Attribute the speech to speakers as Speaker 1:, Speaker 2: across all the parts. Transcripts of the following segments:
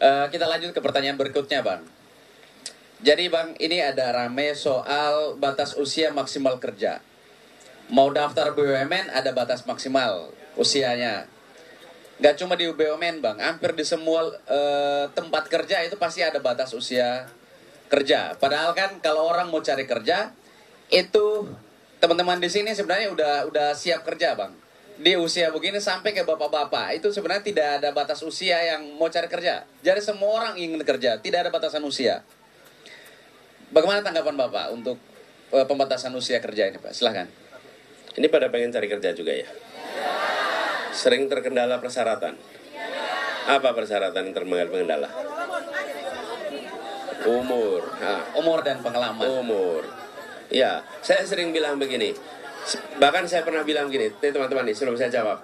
Speaker 1: Kita lanjut ke pertanyaan berikutnya, Bang. Jadi, Bang, ini ada rame soal batas usia maksimal kerja. Mau daftar BUMN ada batas maksimal usianya. Gak cuma di BUMN, Bang, hampir di semua tempat kerja itu pasti ada batas usia kerja. Padahal kan kalau orang mau cari kerja, itu teman-teman di sini sebenarnya udah siap kerja, Bang. Di usia begini sampai ke bapak-bapak, itu sebenarnya tidak ada batas usia yang mau cari kerja. Jadi semua orang ingin kerja, tidak ada batasan usia. Bagaimana tanggapan Bapak untuk pembatasan usia kerja ini, Pak? Silahkan.
Speaker 2: Ini pada pengen cari kerja juga ya? Sering terkendala persyaratan? Apa persyaratan yang terkendala? Umur.
Speaker 1: Umur dan pengalaman.
Speaker 2: Umur. Ya, saya sering bilang begini. Bahkan saya pernah bilang begini, teman-teman nih, sebelum saya jawab.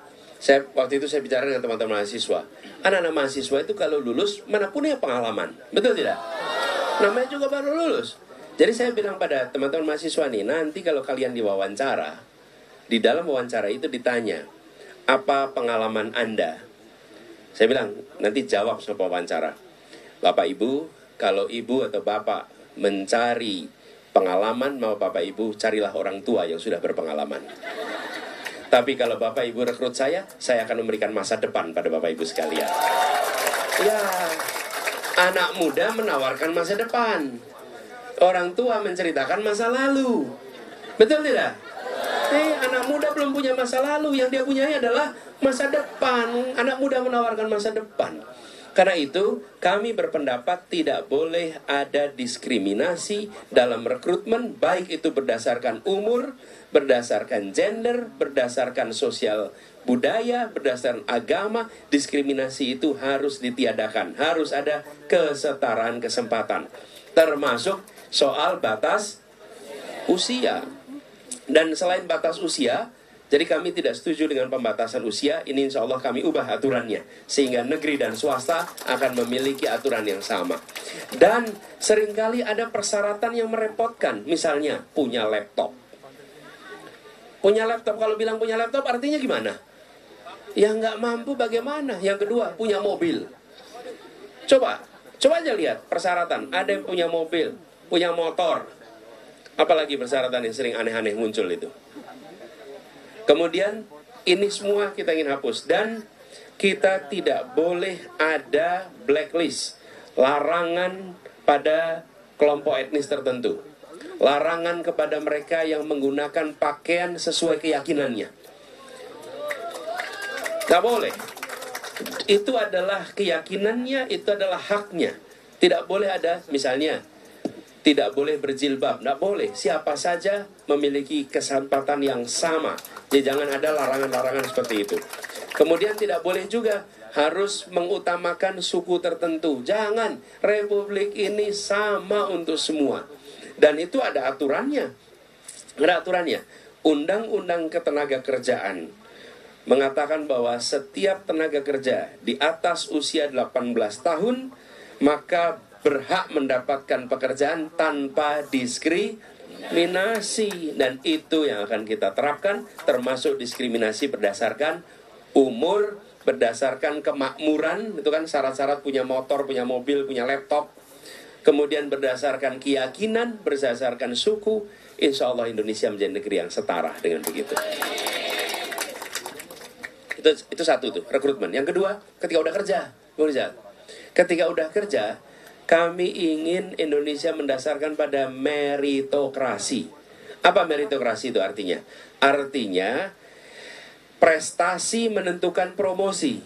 Speaker 2: Waktu itu saya bicara dengan teman-teman mahasiswa. Anak-anak mahasiswa itu kalau lulus, mana punya pengalaman. Betul tidak? Namanya juga baru lulus. Jadi saya bilang pada teman-teman mahasiswa nih, nanti kalau kalian diwawancara, di dalam wawancara itu ditanya, apa pengalaman Anda? Saya bilang, nanti jawab sama wawancara. Bapak Ibu, kalau Ibu atau Bapak mencari pengalaman, mau Bapak Ibu carilah orang tua yang sudah berpengalaman. Tapi kalau Bapak Ibu rekrut saya akan memberikan masa depan pada Bapak Ibu sekalian. Ya, anak muda menawarkan masa depan. Orang tua menceritakan masa lalu. Betul tidak? Anak muda belum punya masa lalu. Yang dia punya adalah masa depan. Anak muda menawarkan masa depan. Karena itu, kami berpendapat tidak boleh ada diskriminasi dalam rekrutmen, baik itu berdasarkan umur, berdasarkan gender, berdasarkan sosial budaya, berdasarkan agama. Diskriminasi itu harus ditiadakan. Harus ada kesetaraan kesempatan. Termasuk soal batas usia. Dan selain batas usia, jadi kami tidak setuju dengan pembatasan usia. Ini insya Allah kami ubah aturannya, sehingga negeri dan swasta akan memiliki aturan yang sama. Dan seringkali ada persyaratan yang merepotkan. Misalnya punya laptop. Punya laptop, kalau bilang punya laptop artinya gimana? Ya nggak mampu bagaimana? Yang kedua, punya mobil. Coba aja lihat persyaratan. Ada yang punya mobil, punya motor. Apalagi persyaratan yang sering aneh-aneh muncul itu. Kemudian ini semua kita ingin hapus. Dan kita tidak boleh ada blacklist, larangan pada kelompok etnis tertentu, larangan kepada mereka yang menggunakan pakaian sesuai keyakinannya. Gak boleh. Itu adalah keyakinannya, itu adalah haknya. Tidak boleh ada, misalnya, tidak boleh berjilbab, tidak boleh. Siapa saja memiliki kesempatan yang sama. Jadi jangan ada larangan-larangan seperti itu. Kemudian tidak boleh juga harus mengutamakan suku tertentu. Jangan, republik ini sama untuk semua. Dan itu ada aturannya. Ada aturannya. Undang-Undang Ketenagakerjaan mengatakan bahwa setiap tenaga kerja di atas usia 18 tahun maka berhak mendapatkan pekerjaan tanpa diskriminasi. Dan itu yang akan kita terapkan, termasuk diskriminasi berdasarkan umur, berdasarkan kemakmuran, itu kan syarat-syarat punya motor, punya mobil, punya laptop. Kemudian berdasarkan keyakinan, berdasarkan suku. Insya Allah Indonesia menjadi negeri yang setara dengan begitu. Itu satu tuh, rekrutmen. Yang kedua, ketika udah kerja. Ketika udah kerja, kami ingin Indonesia mendasarkan pada meritokrasi. Apa meritokrasi itu artinya? Artinya, prestasi menentukan promosi.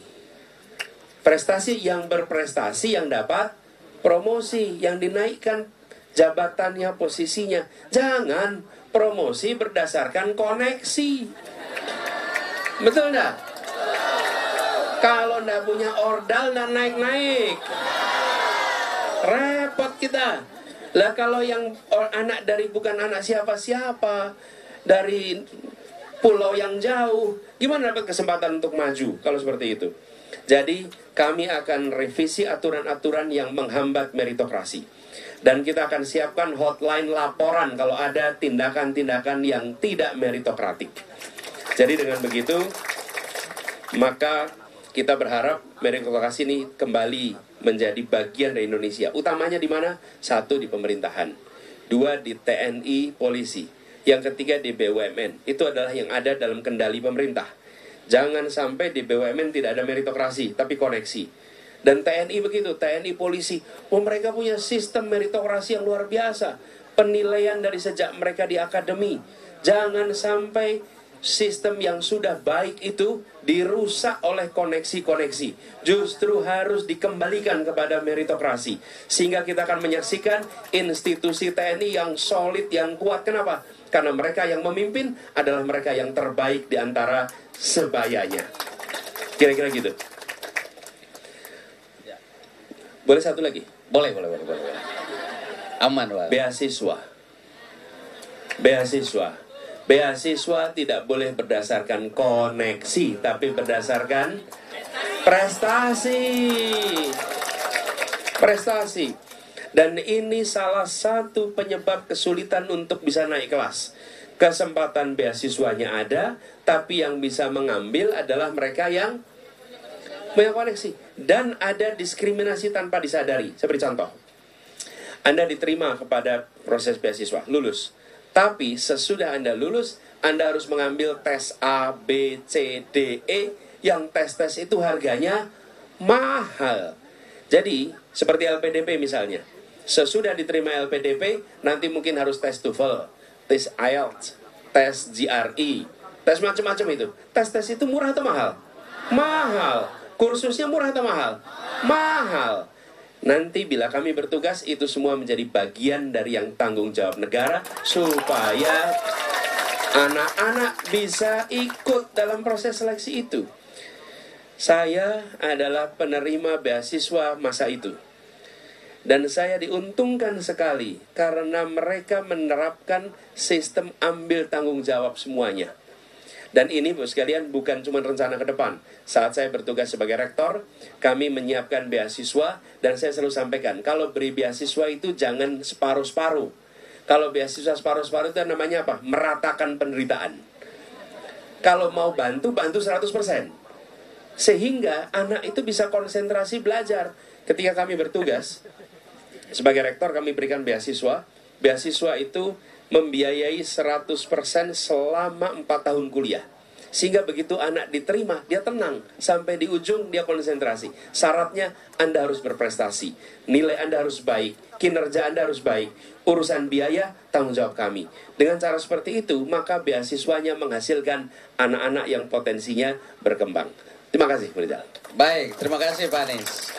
Speaker 2: Prestasi yang berprestasi yang dapat promosi, yang dinaikkan jabatannya, posisinya. Jangan promosi berdasarkan koneksi. Betul enggak? Kalau enggak punya ordal, enggak naik-naik. Repot kita. Lah kalau yang anak dari bukan anak siapa-siapa, dari pulau yang jauh, gimana dapat kesempatan untuk maju kalau seperti itu? Jadi kami akan revisi aturan-aturan yang menghambat meritokrasi. Dan kita akan siapkan hotline laporan kalau ada tindakan-tindakan yang tidak meritokratik. Jadi dengan begitu, maka kita berharap meritokrasi ini kembali menjadi bagian dari Indonesia. Utamanya di mana? Satu, di pemerintahan. Dua, di TNI, polisi. Yang ketiga, di BUMN. Itu adalah yang ada dalam kendali pemerintah. Jangan sampai di BUMN tidak ada meritokrasi, tapi koneksi. Dan TNI begitu, TNI, polisi. Mereka punya sistem meritokrasi yang luar biasa. Penilaian dari sejak mereka di akademi. Jangan sampai sistem yang sudah baik itu dirusak oleh koneksi-koneksi. Justru harus dikembalikan kepada meritokrasi. Sehingga kita akan menyaksikan institusi TNI yang solid, yang kuat. Kenapa? Karena mereka yang memimpin adalah mereka yang terbaik di antara sebayanya. Kira-kira gitu. Boleh satu lagi?
Speaker 1: Boleh. Aman, Pak.
Speaker 2: Beasiswa tidak boleh berdasarkan koneksi, tapi berdasarkan prestasi. Dan ini salah satu penyebab kesulitan untuk bisa naik kelas. Kesempatan beasiswanya ada, tapi yang bisa mengambil adalah mereka yang punya koneksi. Dan ada diskriminasi tanpa disadari. Saya beri contoh. Anda diterima kepada proses beasiswa, lulus. Tapi sesudah Anda lulus, Anda harus mengambil tes A, B, C, D, E. Yang tes-tes itu harganya mahal. Jadi, seperti LPDP misalnya. Sesudah diterima LPDP, nanti mungkin harus tes TOEFL, tes IELTS, tes GRE, tes macam-macam itu. Tes-tes itu murah atau mahal? Mahal. Kursusnya murah atau mahal? Mahal. Nanti bila kami bertugas, itu semua menjadi bagian dari yang tanggung jawab negara, supaya anak-anak bisa ikut dalam proses seleksi itu. Saya adalah penerima beasiswa masa itu. Dan saya diuntungkan sekali karena mereka menerapkan sistem ambil tanggung jawab semuanya. Dan ini Bu sekalian bukan cuma rencana ke depan. Saat saya bertugas sebagai rektor, kami menyiapkan beasiswa. Dan saya selalu sampaikan, kalau beri beasiswa itu jangan separuh-separuh. Kalau beasiswa separuh-separuh itu namanya apa? Meratakan penderitaan. Kalau mau bantu 100%. Sehingga anak itu bisa konsentrasi belajar. Ketika kami bertugas, sebagai rektor kami berikan beasiswa. Beasiswa itu membiayai 100% selama 4 tahun kuliah. Sehingga begitu anak diterima, dia tenang. Sampai di ujung dia konsentrasi. Syaratnya Anda harus berprestasi. Nilai Anda harus baik. Kinerja Anda harus baik. Urusan biaya, tanggung jawab kami. Dengan cara seperti itu, maka beasiswanya menghasilkan anak-anak yang potensinya berkembang. Terima kasih, Bu Rizal.
Speaker 1: Baik, terima kasih Pak Anies.